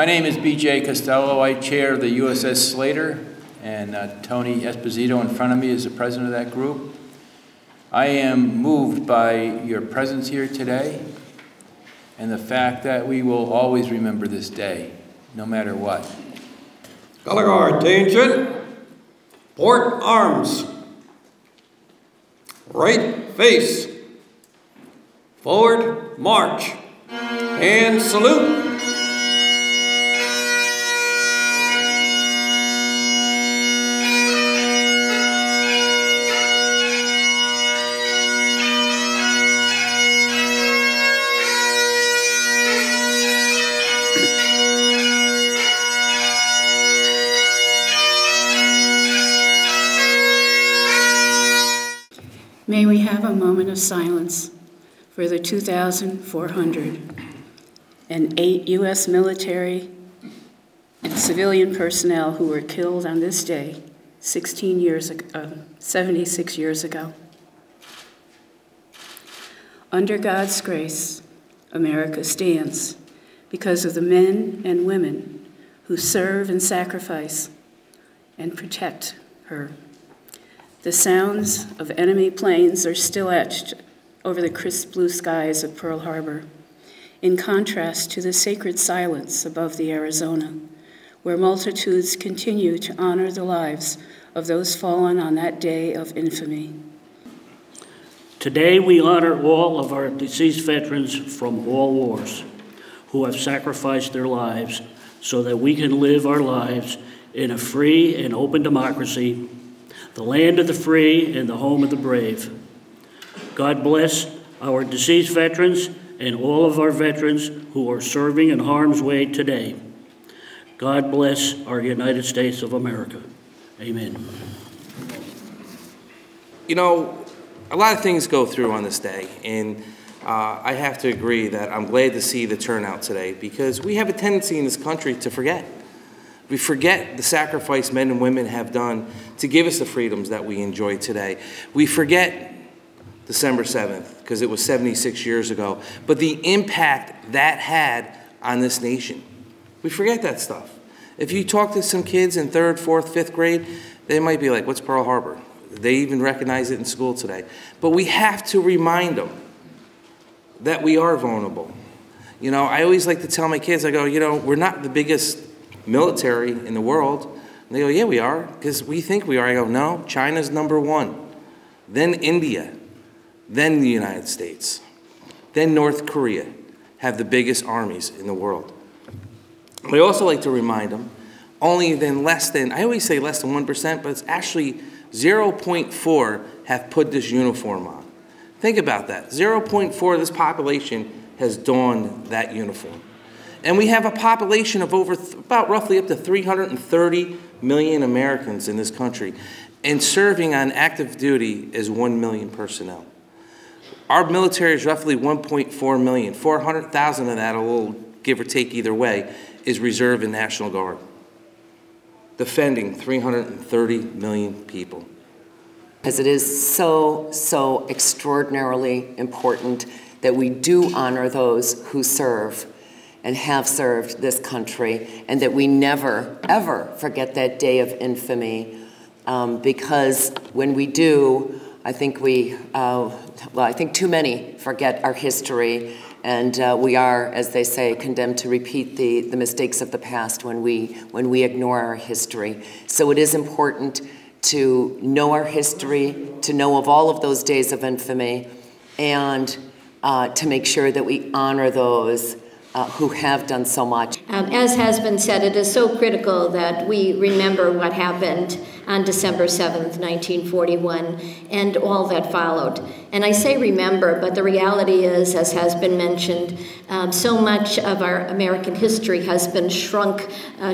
My name is B.J. Costello. I chair the USS Slater, and Tony Esposito in front of me is the president of that group. I am moved by your presence here today and the fact that we will always remember this day, no matter what. Color guard, attention. Port arms. Right face. Forward march. And salute. May we have a moment of silence for the 2,408 U.S. military and civilian personnel who were killed on this day 76 years ago. Under God's grace, America stands because of the men and women who serve and sacrifice and protect her. The sounds of enemy planes are still etched over the crisp blue skies of Pearl Harbor, in contrast to the sacred silence above the Arizona, where multitudes continue to honor the lives of those fallen on that day of infamy. Today we honor all of our deceased veterans from all wars who have sacrificed their lives so that we can live our lives in a free and open democracy, the land of the free and the home of the brave. God bless our deceased veterans and all of our veterans who are serving in harm's way today. God bless our United States of America. Amen. You know, a lot of things go through on this day, and I have to agree that I'm glad to see the turnout today, because we have a tendency in this country to forget. We forget the sacrifice men and women have done to give us the freedoms that we enjoy today. We forget December 7th, because it was 76 years ago, but the impact that had on this nation. We forget that stuff. If you talk to some kids in 3rd, 4th, 5th grade, they might be like, what's Pearl Harbor? They even recognize it in school today. But we have to remind them that we are vulnerable. You know, I always like to tell my kids, I go, you know, we're not the biggest military in the world. And they go, yeah, we are, because we think we are. I go, no, China's #1, then India, then the United States, then North Korea have the biggest armies in the world. I also like to remind them, only then less than, I always say less than 1%, but it's actually 0.4 have put this uniform on. Think about that. 0.4 of this population has donned that uniform. And we have a population of about roughly up to 330 million Americans in this country. And serving on active duty is 1 million personnel. Our military is roughly 1.4 million. 400,000 of that, a little give or take either way, is Reserve and National Guard, defending 330 million people. Because it is so extraordinarily important that we do honor those who serve and have served this country, and that we never, ever forget that day of infamy, because when we do, I think I think too many forget our history, and we are, as they say, condemned to repeat the mistakes of the past when we ignore our history. So it is important to know our history, to know of all of those days of infamy, and to make sure that we honor those who have done so much. As has been said, it is so critical that we remember what happened on December 7th, 1941, and all that followed. And I say remember, but the reality is, as has been mentioned, so much of our American history has been shrunk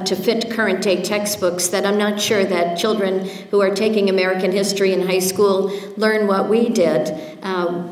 to fit current day textbooks that I'm not sure that children who are taking American history in high school learn what we did,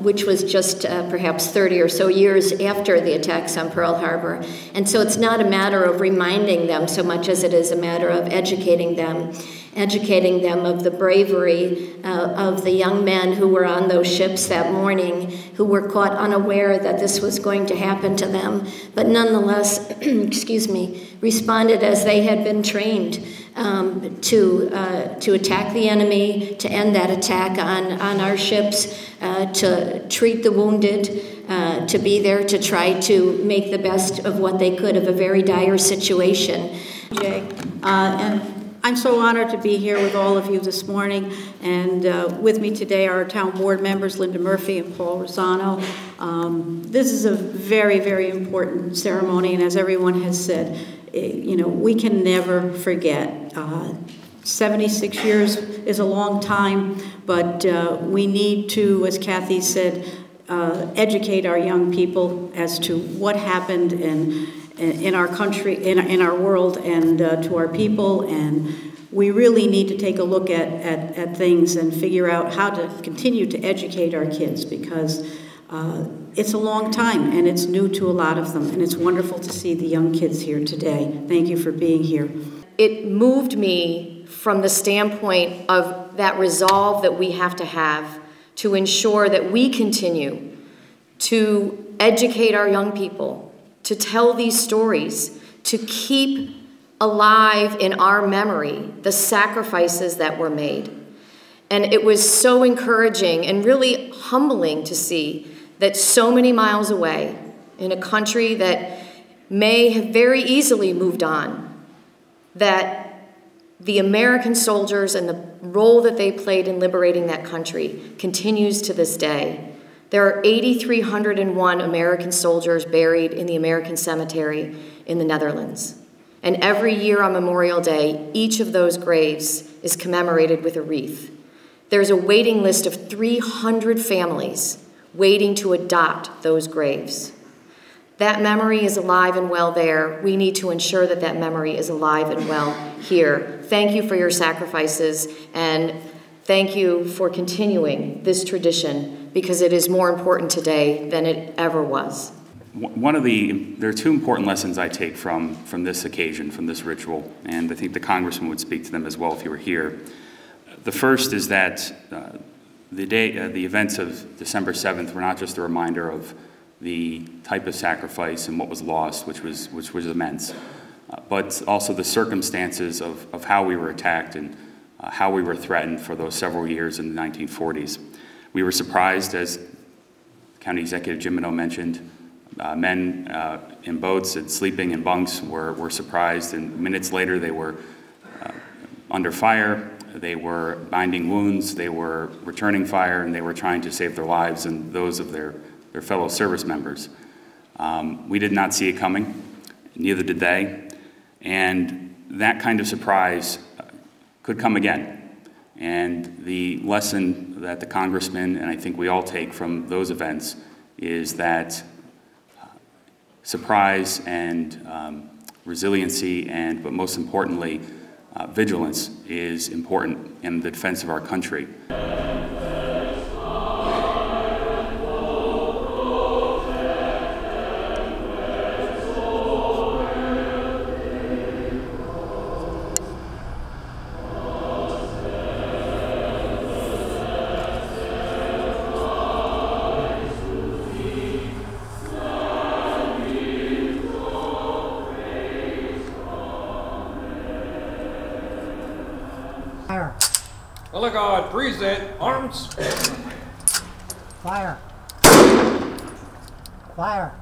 which was just perhaps 30 or so years after the attacks on Pearl Harbor. And so it's not a matter of reminding them so much as it is a matter of educating them. educating them of the bravery of the young men who were on those ships that morning, who were caught unaware that this was going to happen to them, but nonetheless, excuse me, responded as they had been trained to attack the enemy, to end that attack on our ships, to treat the wounded, to be there to try to make the best of what they could of a very dire situation. Jay, and I'm so honored to be here with all of you this morning, and with me today are our town board members, Linda Murphy and Paul Rosano. This is a very, very important ceremony, and as everyone has said, you know, we can never forget. 76 years is a long time, but we need to, as Kathy said, educate our young people as to what happened in our country, in our world, and to our people. And we really need to take a look at things and figure out how to continue to educate our kids, because it's a long time and it's new to a lot of them, and it's wonderful to see the young kids here today. Thank you for being here. It moved me from the standpoint of that resolve that we have to ensure that we continue to educate our young people, to tell these stories, to keep alive in our memory the sacrifices that were made. And it was so encouraging and really humbling to see that so many miles away, in a country that may have very easily moved on, that the American soldiers and the role that they played in liberating that country continues to this day. There are 8,301 American soldiers buried in the American cemetery in the Netherlands. And every year on Memorial Day, each of those graves is commemorated with a wreath. There's a waiting list of 300 families waiting to adopt those graves. That memory is alive and well there. We need to ensure that that memory is alive and well here. Thank you for your sacrifices, and thank you for continuing this tradition, because it is more important today than it ever was. There are two important lessons I take from this occasion, from this ritual, and I think the Congressman would speak to them as well if he were here. The first is that the events of December 7th were not just a reminder of the type of sacrifice and what was lost, which was immense, but also the circumstances of how we were attacked and how we were threatened for those several years in the 1940s. We were surprised, as County Executive Jim Minow mentioned, men in boats and sleeping in bunks were surprised, and minutes later they were under fire, they were binding wounds, they were returning fire, and they were trying to save their lives and those of their fellow service members. We did not see it coming, neither did they, and that kind of surprise could come again. And the lesson that the Congressman, and I think we all take from those events, is that surprise and resiliency, but most importantly, vigilance is important in the defense of our country. Fire. Color Guard, present, arms. Fire. Fire.